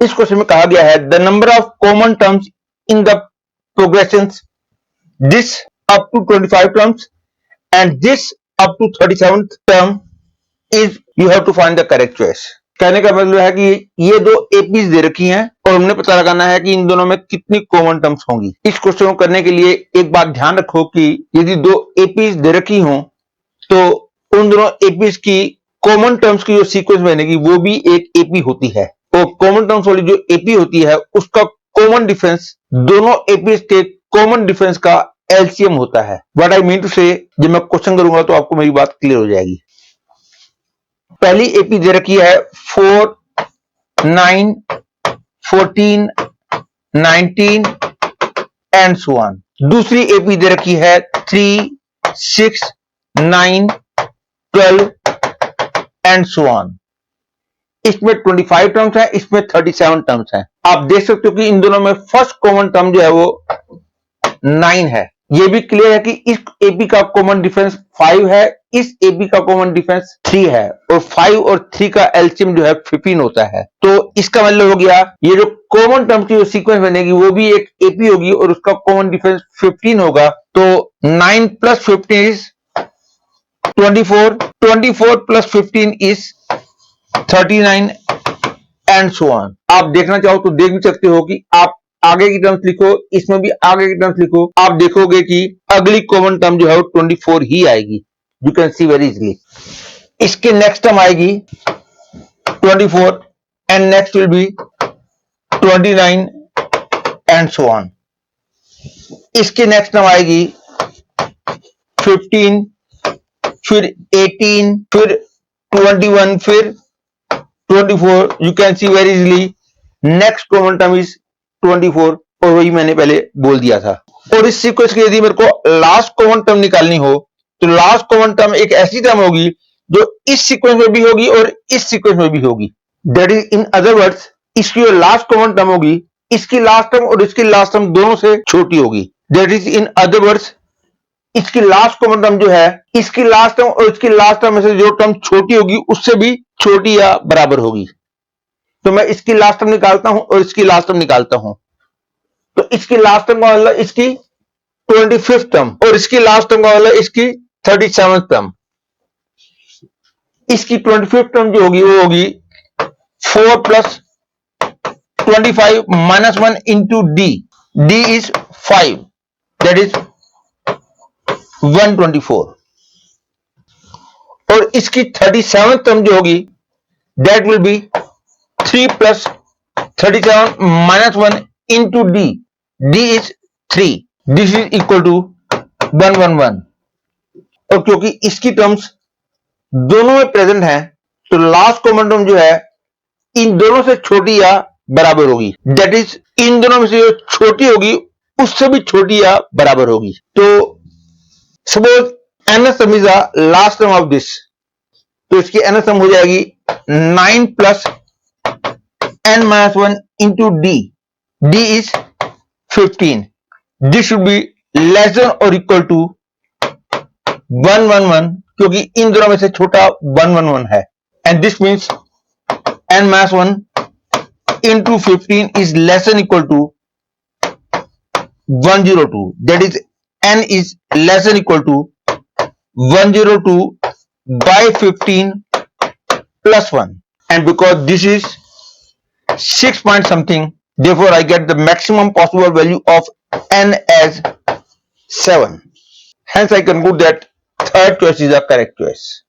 इस क्वेश्चन में कहा गया है the number of common terms in the progressions this up to 25 terms and this up to 37th term is you have to find the correct choice. कहने का मतलब है कि ये दो एपीज दे रखी हैं और हमने पता लगाना है कि इन दोनों में कितनी कॉमन टर्म्स होंगी। इस क्वेश्चन को करने के लिए एक बात ध्यान रखो कि यदि दो एपीज दे रखी हों तो उन दोनों एपीज की कॉमन टर्म्स की जो सीक्वेंस बनेगी वो भी एक एपी होती है और कॉमन टर्म्स वाली जो एपी होती है उसका कॉमन डिफरेंस दोनों एपीज के कॉमन डिफरेंस का एलसीएम होता है। व्हाट आई मीन टू से, जब मैं क्वेश्चन करूंगा तो आपको मेरी बात क्लियर हो जाएगी। पहली एपी दे रखी है 4, 9, 14, 19 एंड सो ऑन। दूसरी एपी दे रखी है 3, 6, 9, 12 एंड सो ऑन। इसमें 25 टर्म्स है, इसमें 37 टर्म्स है। आप देख सकते हो कि इन दोनों में फर्स्ट कॉमन टर्म जो है वो 9 है। ये भी क्लियर है कि इस एपी का कॉमन डिफरेंस 5 है, इस एपी का कॉमन डिफरेंस 3 है और 5 और 3 का एलसीएम जो है 15 होता है। तो इसका मतलब हो गया ये जो कॉमन टर्म की जो सीक्वेंस बनेगी वो भी एक एपी होगी और उसका कॉमन डिफरेंस 15 होगा। तो 9 plus 15 is 24, 24 plus 15 is 39 and so on. आप देखना चाहो तो देख भी सकते हो कि आप आगे की टर्म्स लिखो, इसमें भी आगे की टर्म्स लिखो, आप देखोगे कि अगली कॉमन टर्म जो है वो 24 ही आएगी। You can see very easily. इसके नेक्स्ट टर्म आएगी 24 and next will be 29 and so on. इसके नेक्स्ट टर्म आएगी 15, फिर 18, फिर 21, फिर 24। You can see very easily next common term is 24 और वही मैंने पहले बोल दिया था। और इस सीक्वेंस की यदि मेरे को लास्ट कॉमन टर्म निकालनी हो तो लास्ट कॉमन टर्म एक ऐसी टर्म होगी जो इस सीक्वेंस में भी होगी और इस सीक्वेंस में भी होगी। That is in other words इसकी जो लास्ट कॉमन टर्म होगी इसकी लास्ट टर्म और इसकी लास्ट टर्म दोनों से छोटी होगी। That is in other words इसकी लास्ट कॉमन टर्म जो है इसकी लास्ट टर्म और इसकी लास्ट टर्म में से जो टर्म छोटी होगी उससे भी छोटी या बराबर होगी। तो मैं इसकी लास्ट टर्म निकालता हूं और इसकी लास्ट टर्म निकालता हूं तो इसकी लास्ट टर्म का मतलब इसकी 25th टर्म और इसकी लास्ट टर्म का मतलब इसकी 37th टर्म। इसकी 25th टर्म जो होगी वो होगी 4 plus 25 minus 1 into D. D is 5 that is 124 और इसकी 37th टर्म जो होगी that will be 3 plus 37 minus 1 into D. D is 3। This is equal to 111 और क्योंकि इसकी टर्म्स दोनों में प्रेजेंट है तो लास्ट कॉमन टर्म जो है इन दोनों से छोटी या बराबर होगी। दैट इज इन दोनों में से जो छोटी होगी उससे भी छोटी या बराबर होगी। तो suppose nth term is the last term of this तो इसकी nth टर्म हो जाएगी 9 plus n minus 1 into d. d is 15. This should be less than or equal to 111 क्योंकि इन दोनों में से छोटा 111 है and this means n minus 1 into 15 is less than equal to 102. That is n is less than equal to 102 by 15 plus 1 and because this is 6 point something, therefore I get the maximum possible value of n as 7. Hence I conclude that third choice is the correct choice.